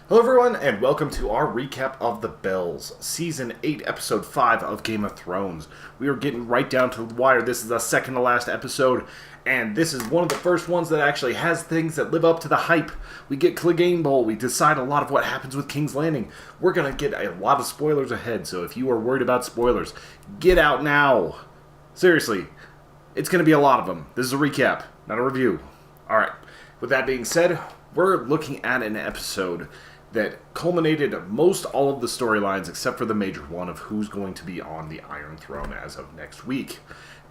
Hello everyone, and welcome to our recap of The Bells, Season 8, Episode 5 of Game of Thrones. We are getting right down to the wire. This is the second to last episode, and this is one of the first ones that actually has things that live up to the hype. We get Clegainebowl, we decide a lot of what happens with King's Landing. We're going to get a lot of spoilers ahead, so if you are worried about spoilers, get out now. Seriously, it's going to be a lot of them. This is a recap, not a review. Alright, with that being said, we're looking at an episode that culminated most all of the storylines except for the major one of who's going to be on the Iron Throne as of next week.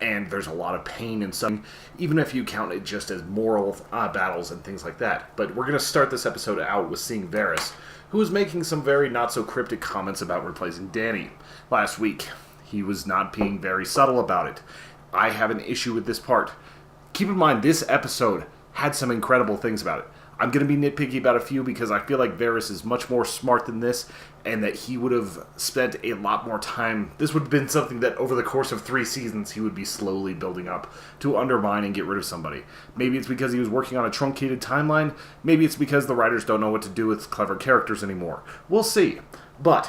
And there's a lot of pain and some, even if you count it just as moral battles and things like that. But we're going to start this episode out with seeing Varys, who was making some very not-so-cryptic comments about replacing Dany last week. He was not being very subtle about it. I have an issue with this part. Keep in mind, this episode had some incredible things about it. I'm going to be nitpicky about a few because I feel like Varys is much more smart than this and that he would have spent a lot more time. This would have been something that over the course of 3 seasons he would be slowly building up to undermine and get rid of somebody. Maybe it's because he was working on a truncated timeline. Maybe it's because the writers don't know what to do with clever characters anymore. We'll see. But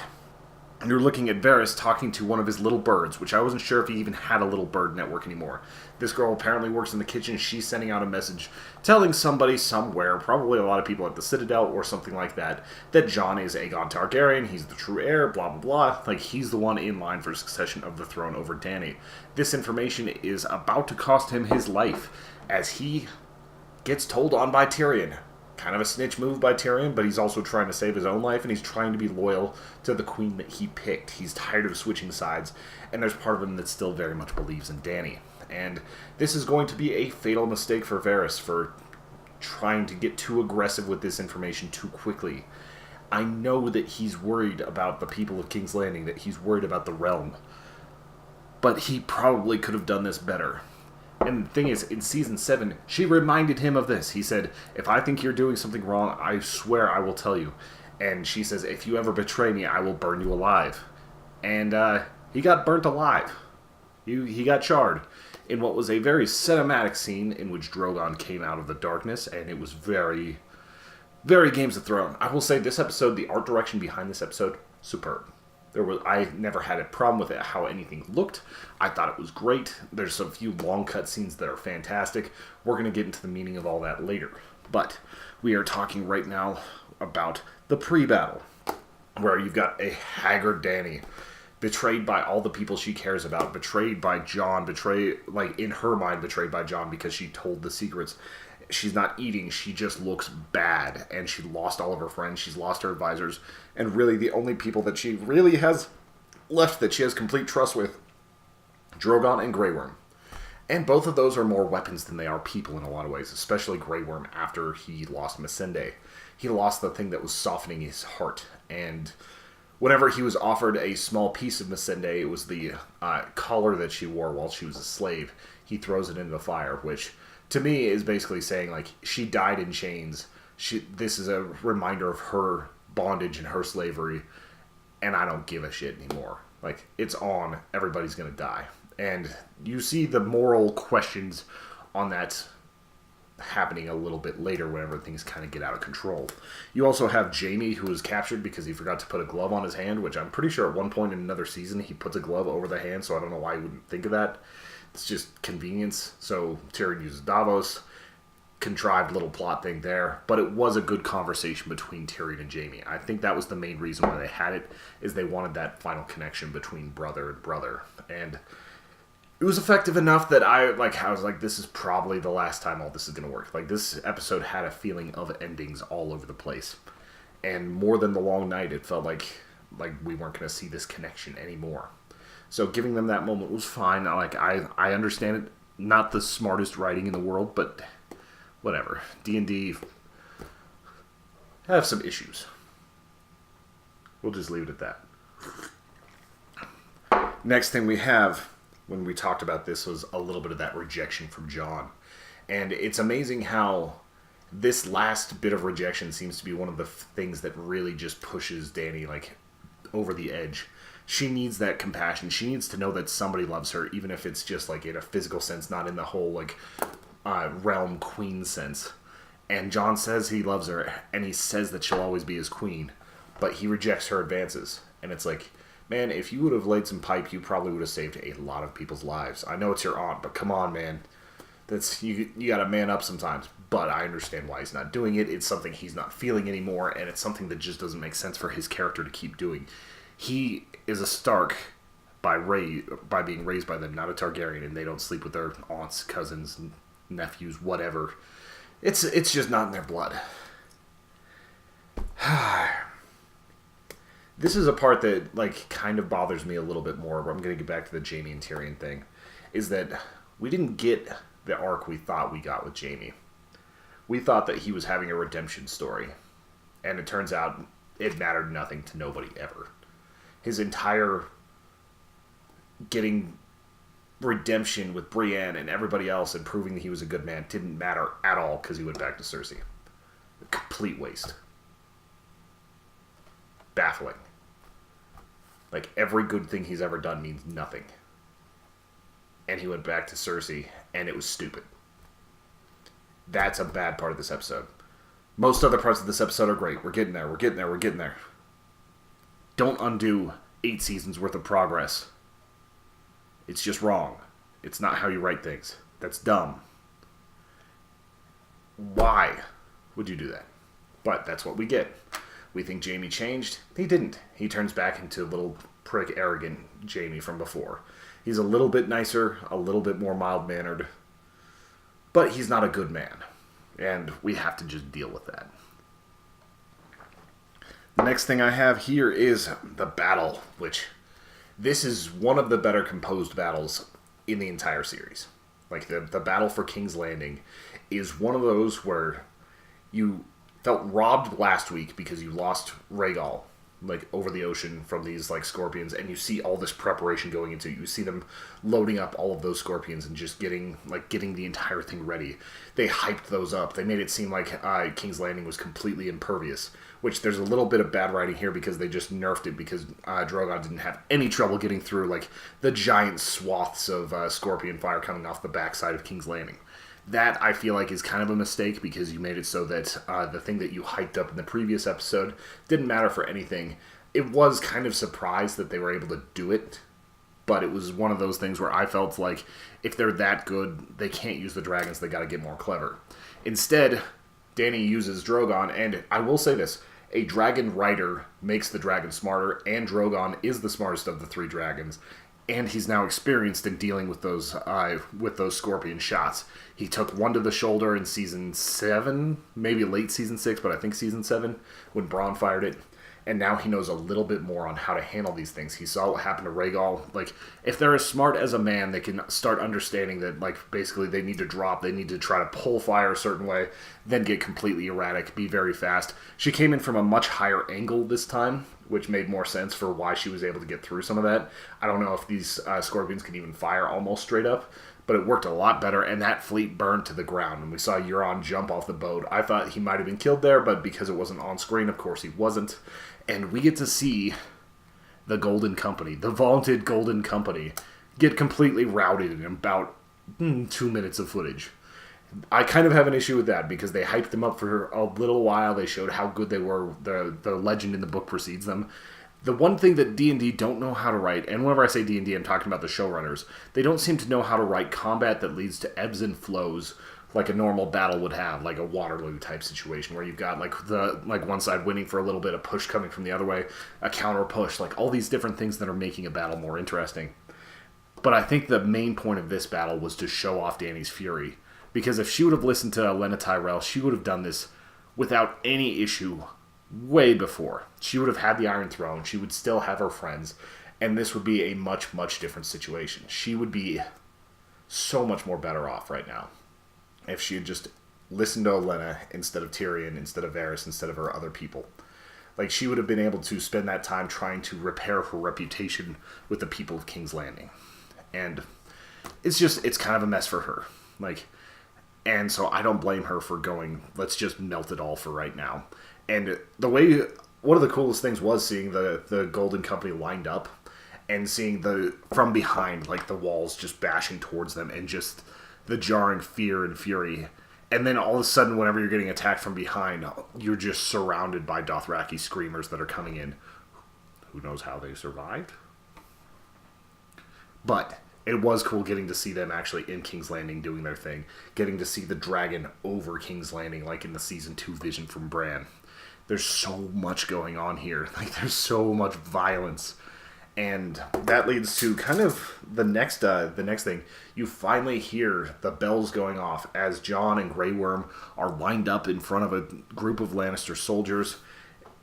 you're looking at Varys talking to one of his little birds, which I wasn't sure if he even had a little bird network anymore. This girl apparently works in the kitchen. She's sending out a message telling somebody somewhere, probably a lot of people at the Citadel or something like that, that Jon is Aegon Targaryen, he's the true heir, blah, blah, blah. Like, he's the one in line for succession of the throne over Dany. This information is about to cost him his life, as he gets told on by Tyrion. Kind of a snitch move by Tyrion, but he's also trying to save his own life, and he's trying to be loyal to the queen that he picked. He's tired of switching sides, and there's part of him that still very much believes in Dany. And this is going to be a fatal mistake for Varys for trying to get too aggressive with this information too quickly. I know that he's worried about the people of King's Landing, that he's worried about the realm, but he probably could have done this better. And the thing is, in Season 7, she reminded him of this. He said, if I think you're doing something wrong, I swear I will tell you. And she says, if you ever betray me, I will burn you alive. And he got burnt alive. He got charred in what was a very cinematic scene in which Drogon came out of the darkness, and it was very, very Games of Thrones. I will say this episode, the art direction behind this episode, superb. I never had a problem with it, how anything looked. I thought it was great. There's a few long cut scenes that are fantastic. We're going to get into the meaning of all that later. But we are talking right now about the pre-battle, where you've got a haggard Dany, betrayed by all the people she cares about, betrayed by Jon, in her mind, betrayed by Jon because she told the secrets. She's not eating, she just looks bad, and she lost all of her friends, she's lost her advisors, and really the only people that she really has left that she has complete trust with, Drogon and Grey Worm. And both of those are more weapons than they are people in a lot of ways, especially Grey Worm after he lost Missandei. He lost the thing that was softening his heart, and whenever he was offered a small piece of Missandei, it was the collar that she wore while she was a slave, he throws it into the fire, which to me is basically saying, like, she died in chains. This is a reminder of her bondage and her slavery, and I don't give a shit anymore. Like, it's on. Everybody's gonna die. And you see the moral questions on that happening a little bit later whenever things kind of get out of control. You also have Jaime, who was captured because he forgot to put a glove on his hand, which I'm pretty sure at one point in another season he puts a glove over the hand, so I don't know why he wouldn't think of that. It's just convenience. So Tyrion uses Davos. Contrived little plot thing there. But it was a good conversation between Tyrion and Jaime. I think that was the main reason why they had it, is they wanted that final connection between brother and brother. And it was effective enough that I was like, this is probably the last time all this is going to work. Like, this episode had a feeling of endings all over the place. And more than the long night, it felt like we weren't going to see this connection anymore. So giving them that moment was fine. I understand it. Not the smartest writing in the world, but whatever. D&D have some issues. We'll just leave it at that. Next thing we have, when we talked about this, was a little bit of that rejection from Jon. And it's amazing how this last bit of rejection seems to be one of the things that really just pushes Dany, over the edge. She needs that compassion. She needs to know that somebody loves her, even if it's just in a physical sense, not in the whole realm queen sense. And Jon says he loves her, and he says that she'll always be his queen, but he rejects her advances. And it's like, man, if you would have laid some pipe, you probably would have saved a lot of people's lives. I know it's your aunt, but come on, man. That's you gotta man up sometimes. But I understand why he's not doing it. It's something he's not feeling anymore, and it's something that just doesn't make sense for his character to keep doing. He is a Stark by being raised by them, not a Targaryen, and they don't sleep with their aunts, cousins, nephews, whatever. It's just not in their blood. This is a part that, like, kind of bothers me a little bit more, but I'm going to get back to the Jaime and Tyrion thing, is that we didn't get the arc we thought we got with Jaime. We thought that he was having a redemption story, and it turns out it mattered nothing to nobody ever. His entire getting redemption with Brienne and everybody else and proving that he was a good man didn't matter at all because he went back to Cersei. A complete waste. Baffling. Like, every good thing he's ever done means nothing. And he went back to Cersei, and it was stupid. That's a bad part of this episode. Most other parts of this episode are great. We're getting there, we're getting there, we're getting there. Don't undo 8 seasons worth of progress. It's just wrong. It's not how you write things. That's dumb. Why would you do that? But that's what we get. We think Jaime changed. He didn't. He turns back into little prick arrogant Jaime from before. He's a little bit nicer, a little bit more mild-mannered, but he's not a good man. And we have to just deal with that. The next thing I have here is the battle, which this is one of the better composed battles in the entire series. Like, the battle for King's Landing is one of those where you felt robbed last week because you lost Rhaegal, like, over the ocean from these, like, scorpions, and you see all this preparation going into it. You see them loading up all of those scorpions and just getting the entire thing ready. They hyped those up. They made it seem like King's Landing was completely impervious, which there's a little bit of bad writing here because they just nerfed it because Drogon didn't have any trouble getting through, like, the giant swaths of scorpion fire coming off the backside of King's Landing. That, I feel like, is kind of a mistake because you made it so that the thing that you hyped up in the previous episode didn't matter for anything. It was kind of surprised that they were able to do it, but it was one of those things where I felt like if they're that good, they can't use the dragons, they gotta get more clever. Instead, Dany uses Drogon, and I will say this, a dragon rider makes the dragon smarter, and Drogon is the smartest of the 3 dragons. And he's now experienced in dealing with those scorpion shots. He took one to the shoulder in season 7, maybe late season 6, but I think season 7, when Bronn fired it. And now he knows a little bit more on how to handle these things. He saw what happened to Rhaegal. Like, if they're as smart as a man, they can start understanding that, like, basically they need to drop, they need to try to pull fire a certain way, then get completely erratic, be very fast. She came in from a much higher angle this time, which made more sense for why she was able to get through some of that. I don't know if these scorpions can even fire almost straight up, but it worked a lot better, and that fleet burned to the ground. And we saw Euron jump off the boat. I thought he might have been killed there, but because it wasn't on screen, of course he wasn't. And we get to see the Golden Company, the vaunted Golden Company, get completely routed in about 2 minutes of footage. I kind of have an issue with that because they hyped them up for a little while. They showed how good they were. The legend in the book precedes them. The one thing that D&D don't know how to write, and whenever I say D&D, I'm talking about the showrunners, they don't seem to know how to write combat that leads to ebbs and flows like a normal battle would have, like a Waterloo type situation where you've got like one side winning for a little bit, a push coming from the other way, a counter push, like all these different things that are making a battle more interesting. But I think the main point of this battle was to show off Dany's fury, because if she would have listened to Lena Tyrell, she would have done this without any issue way before. She would have had the Iron Throne, she would still have her friends, and this would be a much, much different situation. She would be so much more better off right now if she had just listened to Olenna instead of Tyrion, instead of Varys, instead of her other people. Like, she would have been able to spend that time trying to repair her reputation with the people of King's Landing. And it's kind of a mess for her. Like, and so I don't blame her for going, let's just melt it all for right now. And one of the coolest things was seeing the Golden Company lined up and seeing from behind, like, the walls just bashing towards them and just the jarring fear and fury. And then all of a sudden, whenever you're getting attacked from behind, you're just surrounded by Dothraki screamers that are coming in. Who knows how they survived? But it was cool getting to see them actually in King's Landing doing their thing. Getting to see the dragon over King's Landing, like in the Season 2 vision from Bran. There's so much going on here. Like, there's so much violence. And that leads to kind of the next thing. You finally hear the bells going off as Jon and Grey Worm are lined up in front of a group of Lannister soldiers.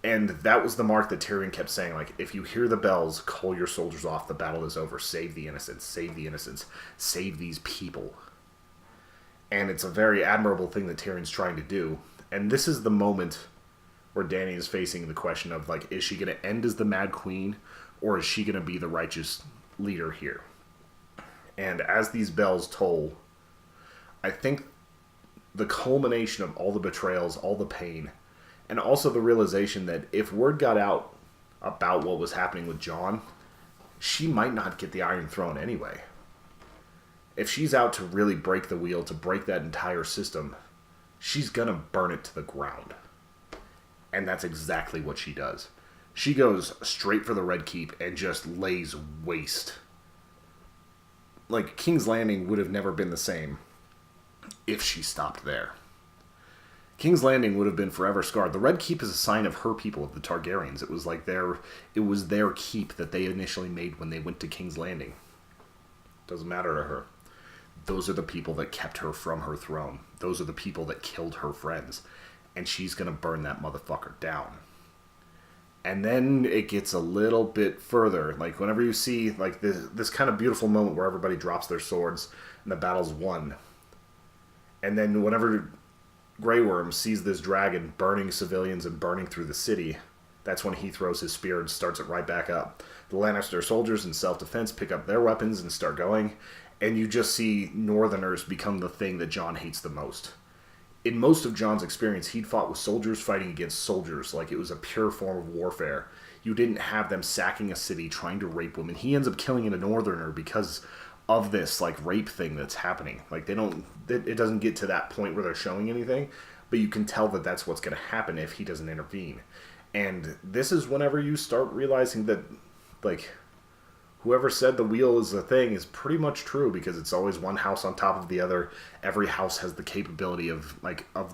And that was the mark that Tyrion kept saying, like, if you hear the bells, call your soldiers off. The battle is over. Save the innocents. Save the innocents. Save these people. And it's a very admirable thing that Tyrion's trying to do. And this is the moment where Dany is facing the question of, like, is she going to end as the Mad Queen, or is she going to be the righteous leader here? And as these bells toll, I think the culmination of all the betrayals, all the pain, and also the realization that if word got out about what was happening with Jon, she might not get the Iron Throne anyway. If she's out to really break the wheel, to break that entire system, she's going to burn it to the ground. And that's exactly what she does. She goes straight for the Red Keep and just lays waste. Like, King's Landing would have never been the same if she stopped there. King's Landing would have been forever scarred. The Red Keep is a sign of her people, of the Targaryens. It was like their keep that they initially made when they went to King's Landing. Doesn't matter to her. Those are the people that kept her from her throne. Those are the people that killed her friends. And she's going to burn that motherfucker down. And then it gets a little bit further. Like, whenever you see, like, this kind of beautiful moment where everybody drops their swords and the battle's won. And then whenever Grey Worm sees this dragon burning civilians and burning through the city, that's when he throws his spear and starts it right back up. The Lannister soldiers in self-defense pick up their weapons and start going. And you just see Northerners become the thing that Jon hates the most. In most of Jon's experience, he'd fought with soldiers fighting against soldiers, like it was a pure form of warfare. You didn't have them sacking a city, trying to rape women. He ends up killing a Northerner because of this, like, rape thing that's happening. Like, it doesn't get to that point where they're showing anything, but you can tell that that's what's going to happen if he doesn't intervene. And this is whenever you start realizing that, like, whoever said the wheel is a thing is pretty much true, because it's always one house on top of the other. Every house has the capability of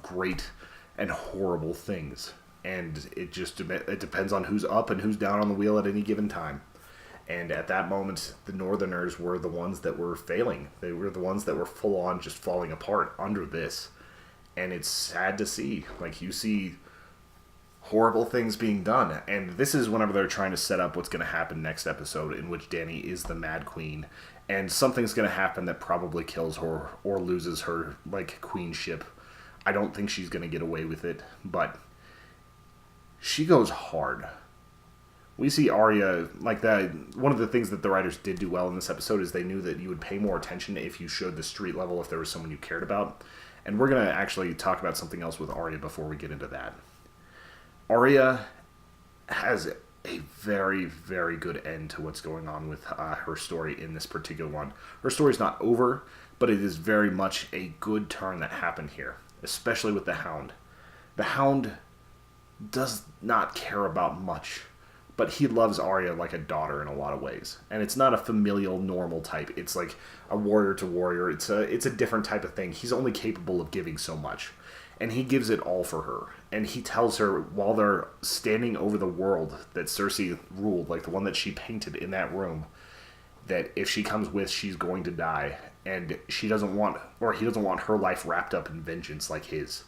great and horrible things. And it depends on who's up and who's down on the wheel at any given time. And at that moment, the Northerners were the ones that were failing. They were the ones that were full on just falling apart under this. And it's sad to see. Like, you see horrible things being done. And this is whenever they're trying to set up what's going to happen next episode, in which Dany is the Mad Queen. And something's going to happen that probably kills her or loses her, like, queenship. I don't think she's going to get away with it, but she goes hard. We see Arya, like that. One of the things that the writers did do well in this episode is they knew that you would pay more attention if you showed the street level, if there was someone you cared about. And we're going to actually talk about something else with Arya before we get into that. Arya has a very, very good end to what's going on with her story in this particular one. Her story's not over, but it is very much a good turn that happened here, especially with the Hound. The Hound does not care about much, but he loves Arya like a daughter in a lot of ways. And it's not a familial, normal type. It's like a warrior to warrior. It's a different type of thing. He's only capable of giving so much. And he gives it all for her. And he tells her, while they're standing over the world that Cersei ruled, like the one that she painted in that room, that if she comes with, she's going to die. And he doesn't want her life wrapped up in vengeance like his.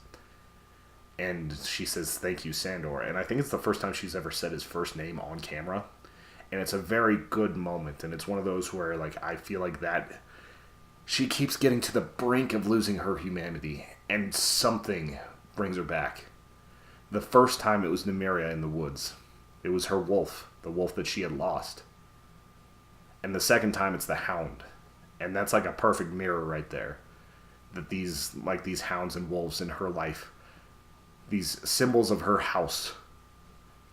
And she says, "Thank you, Sandor." And I think it's the first time she's ever said his first name on camera. And it's a very good moment. And it's one of those where, like, I feel like that she keeps getting to the brink of losing her humanity, and something brings her back. The first time it was Nymeria in the woods. It was her wolf, the wolf that she had lost. And the second time it's the Hound. And that's like a perfect mirror right there. That these hounds and wolves in her life, these symbols of her house,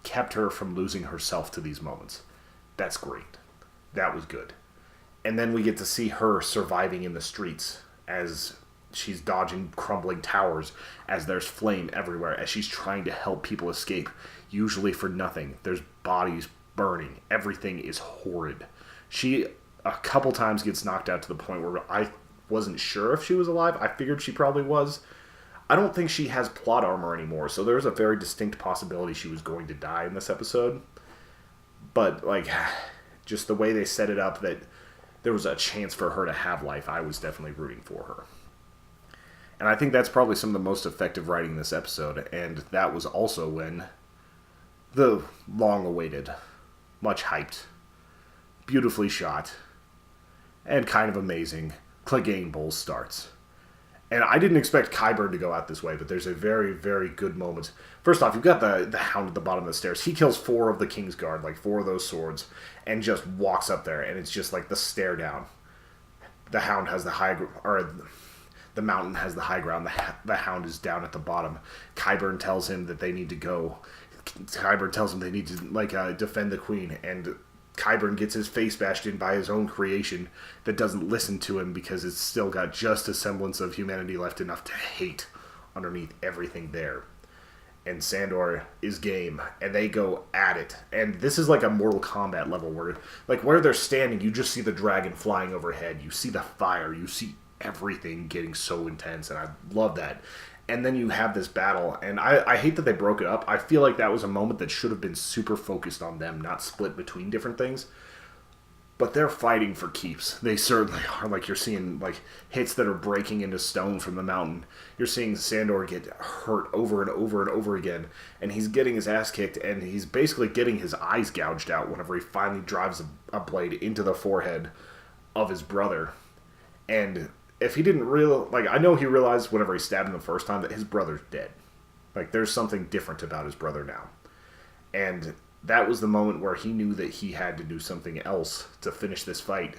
kept her from losing herself to these moments. That's great. That was good. And then we get to see her surviving in the streets as she's dodging crumbling towers as there's flame everywhere, as she's trying to help people escape, usually for nothing. There's bodies burning. Everything is horrid. She, a couple times, gets knocked out to the point where I wasn't sure if she was alive. I figured she probably was. I don't think she has plot armor anymore, so there's a very distinct possibility she was going to die in this episode. But, like, just the way they set it up that there was a chance for her to have life, I was definitely rooting for her. And I think that's probably some of the most effective writing in this episode, and that was also when the long-awaited, much hyped, beautifully shot, and kind of amazing Clegainebowl starts. And I didn't expect Qyburn to go out this way, but there's a very, very good moment. First off, you've got the Hound at the bottom of the stairs. He kills 4 of the King's Guard, like 4 of those swords, and just walks up there, and it's just like the stare down. The Hound has the the mountain has the high ground. The Hound is down at the bottom. Qyburn tells him that they need to go. Qyburn tells him they need to defend the Queen, and Qyburn gets his face bashed in by his own creation that doesn't listen to him because it's still got just a semblance of humanity left enough to hate underneath everything there. And Sandor is game, and they go at it. And this is like a Mortal Kombat level where they're standing, you just see the dragon flying overhead. You see the fire. You see everything getting so intense, and I love that. And then you have this battle, and I hate that they broke it up. I feel like that was a moment that should have been super focused on them, not split between different things. But they're fighting for keeps. They certainly are. Like, you're seeing like hits that are breaking into stone from the mountain. You're seeing Sandor get hurt over and over and over again, and he's getting his ass kicked, and he's basically getting his eyes gouged out whenever he finally drives a blade into the forehead of his brother. And if he didn't I know he realized whenever he stabbed him the first time that his brother's dead. Like, there's something different about his brother now. And that was the moment where he knew that he had to do something else to finish this fight.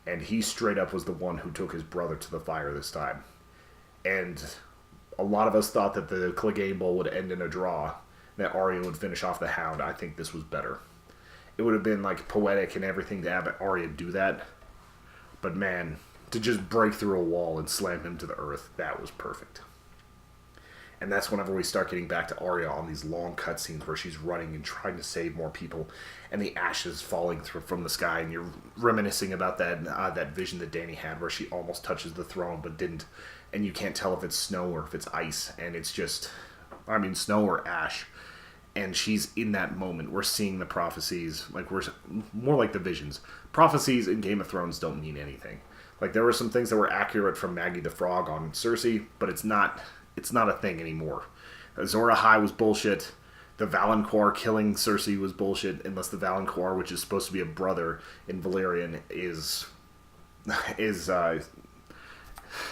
And he straight up was the one who took his brother to the fire this time. And a lot of us thought that the Clegainebowl would end in a draw, that Arya would finish off the Hound. I think this was better. It would have been, like, poetic and everything to have Arya do that. But man, to just break through a wall and slam him to the earth, that was perfect. And that's whenever we start getting back to Arya on these long cutscenes where she's running and trying to save more people, and the ashes falling from the sky, and you're reminiscing about that vision that Dany had where she almost touches the throne but didn't, and you can't tell if it's snow or if it's ice, and it's just, snow or ash. And she's in that moment. We're seeing the prophecies, like we're more like the visions. Prophecies in Game of Thrones don't mean anything. Like, there were some things that were accurate from Maggie the Frog on Cersei, but it's not a thing anymore. Azor Ahai was bullshit. The Valancourt killing Cersei was bullshit, unless the Valancourt, which is supposed to be a brother in Valyrian, is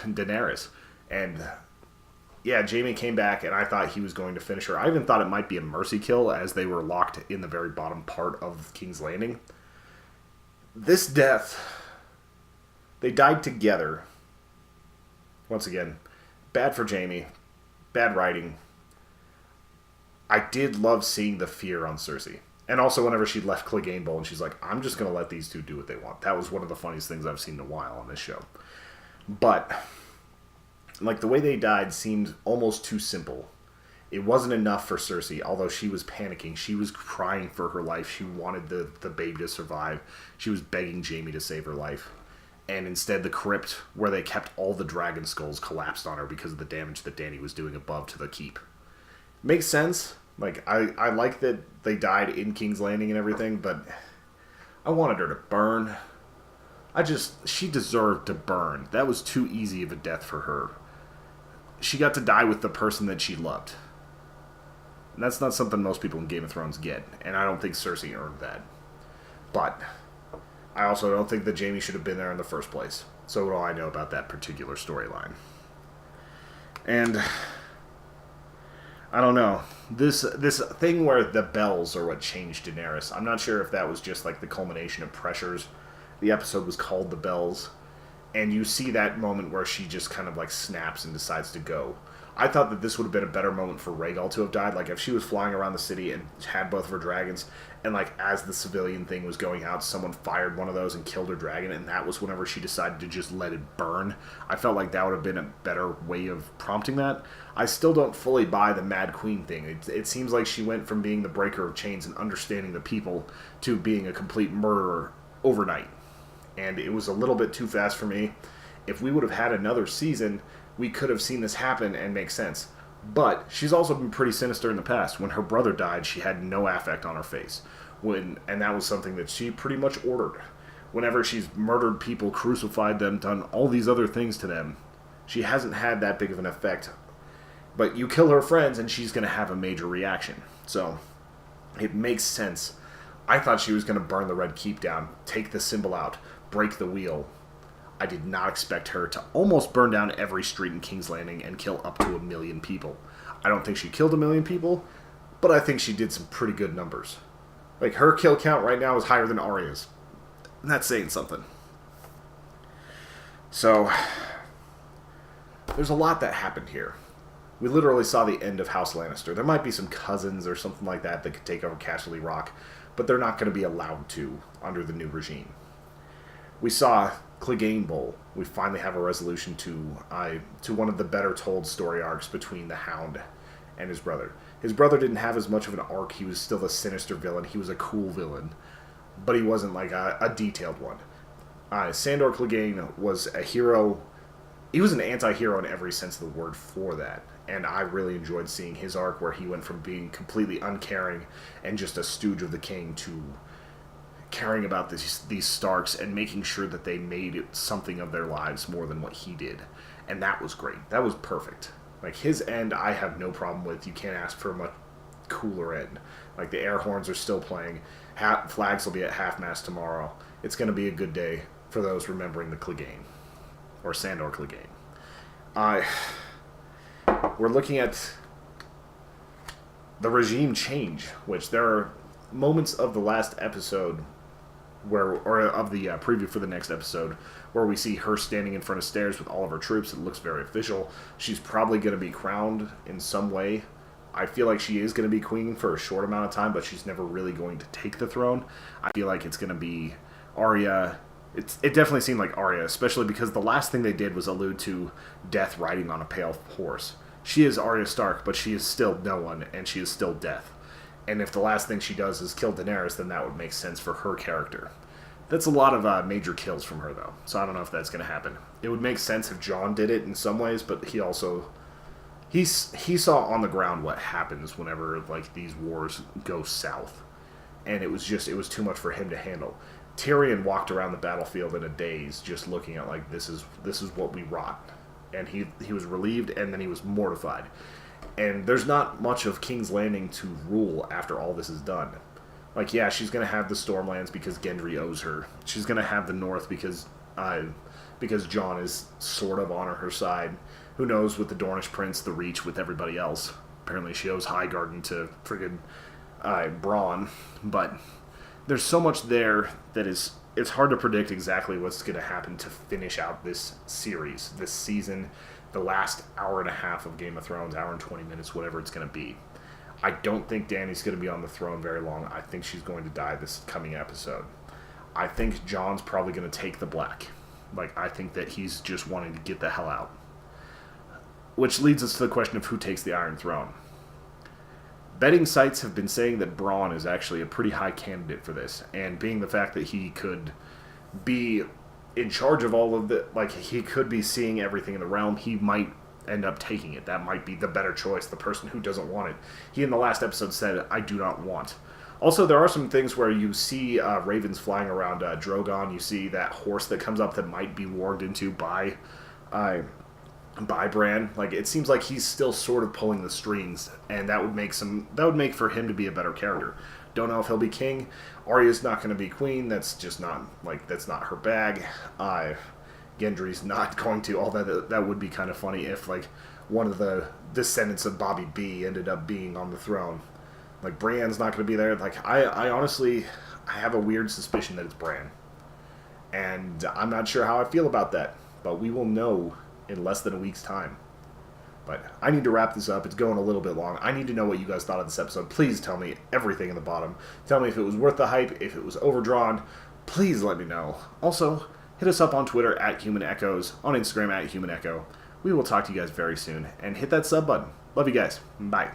Daenerys. And yeah, Jaime came back, and I thought he was going to finish her. I even thought it might be a mercy kill, as they were locked in the very bottom part of King's Landing. This death, they died together. Once again, bad for Jaime, bad writing. I did love seeing the fear on Cersei. And also whenever she left Clegainebowl and she's like, I'm just going to let these two do what they want. That was one of the funniest things I've seen in a while on this show. But, like, the way they died seemed almost too simple. It wasn't enough for Cersei, although she was panicking. She was crying for her life. She wanted the baby to survive. She was begging Jaime to save her life. And instead, the crypt where they kept all the dragon skulls collapsed on her because of the damage that Dany was doing above to the keep. Makes sense. Like, I like that they died in King's Landing and everything, but I wanted her to burn. She deserved to burn. That was too easy of a death for her. She got to die with the person that she loved. And that's not something most people in Game of Thrones get, and I don't think Cersei earned that. But I also don't think that Jaime should have been there in the first place. So what do I know about that particular storyline? And I don't know. This thing where the bells are what changed Daenerys, I'm not sure if that was just like the culmination of pressures. The episode was called The Bells. And you see that moment where she just kind of like snaps and decides to go. I thought that this would have been a better moment for Rhaegal to have died. Like, if she was flying around the city and had both of her dragons, and, like, as the civilian thing was going out, someone fired one of those and killed her dragon, and that was whenever she decided to just let it burn. I felt like that would have been a better way of prompting that. I still don't fully buy the Mad Queen thing. It seems like she went from being the breaker of chains and understanding the people to being a complete murderer overnight. And it was a little bit too fast for me. If we would have had another season, we could have seen this happen and make sense. But she's also been pretty sinister in the past. When her brother died, she had no affect on her face. And that was something that she pretty much ordered. Whenever she's murdered people, crucified them, done all these other things to them, she hasn't had that big of an effect. But you kill her friends and she's going to have a major reaction. So, it makes sense. I thought she was going to burn the Red Keep down, take the symbol out, break the wheel. I did not expect her to almost burn down every street in King's Landing and kill up to 1 million people. I don't think she killed 1 million people, but I think she did some pretty good numbers. Like, her kill count right now is higher than Arya's. And that's saying something. So, there's a lot that happened here. We literally saw the end of House Lannister. There might be some cousins or something like that that could take over Casterly Rock, but they're not going to be allowed to under the new regime. We saw Clegainebowl. We finally have a resolution to one of the better told story arcs between the Hound and his brother. His brother didn't have as much of an arc. He was still a sinister villain. He was a cool villain, but he wasn't like a detailed one. Sandor Clegane was a hero. He was an anti-hero in every sense of the word for that. And I really enjoyed seeing his arc where he went from being completely uncaring and just a stooge of the king to caring about these Starks and making sure that they made something of their lives more than what he did. And that was great. That was perfect. Like, his end, I have no problem with. You can't ask for a much cooler end. Like, the air horns are still playing. Flags will be at half-mast tomorrow. It's going to be a good day for those remembering the Clegane. Or Sandor Clegane. We're looking at the regime change, which there are moments of the last episode of the preview for the next episode, where we see her standing in front of stairs with all of her troops. It looks very official. She's probably going to be crowned in some way. I feel like she is going to be queen for a short amount of time, but she's never really going to take the throne. I feel like it's going to be Arya. It definitely seemed like Arya, especially because the last thing they did was allude to Death riding on a pale horse. She is Arya Stark, but she is still no one, and she is still Death. And if the last thing she does is kill Daenerys, then that would make sense for her character. That's a lot of major kills from her, though, so I don't know if that's going to happen. It would make sense if Jon did it in some ways, but he also... He saw on the ground what happens whenever, like, these wars go south. And it was too much for him to handle. Tyrion walked around the battlefield in a daze, just looking at, like, this is what we wrought. And he was relieved, and then he was mortified. And there's not much of King's Landing to rule after all this is done. Like, yeah, she's going to have the Stormlands because Gendry owes her. She's going to have the North because Jon is sort of on her side. Who knows with the Dornish Prince, the Reach, with everybody else. Apparently she owes Highgarden to friggin' Bronn. But there's so much there that it's hard to predict exactly what's going to happen to finish out this series, this season, the last hour and a half of Game of Thrones, hour and 20 minutes, whatever it's going to be. I don't think Dany's going to be on the throne very long. I think she's going to die this coming episode. I think Jon's probably going to take the black. Like, I think that he's just wanting to get the hell out. Which leads us to the question of who takes the Iron Throne. Betting sites have been saying that Bronn is actually a pretty high candidate for this, and being the fact that he could be in charge of all of the, like, he could be seeing everything in the realm, he might end up taking it. That might be the better choice, the person who doesn't want it. He in the last episode said, I do not want. Also, there are some things where you see ravens flying around Drogon. You see that horse that comes up that might be warged into by Bran. Like, it seems like he's still sort of pulling the strings, and that would make for him to be a better character. Don't know if he'll be king. Arya's not going to be queen. That's just not, like, that's not her bag. Gendry's not going to. All that would be kind of funny if, like, one of the descendants of Bobby B ended up being on the throne. Like, Bran's not going to be there. Like, I honestly, I have a weird suspicion that it's Bran. And I'm not sure how I feel about that. But we will know in less than a week's time. But I need to wrap this up. It's going a little bit long. I need to know what you guys thought of this episode. Please tell me everything in the bottom. Tell me if it was worth the hype, if it was overdrawn. Please let me know. Also, hit us up on Twitter at Human Echoes, on Instagram at Human Echo. We will talk to you guys very soon. And hit that sub button. Love you guys. Bye.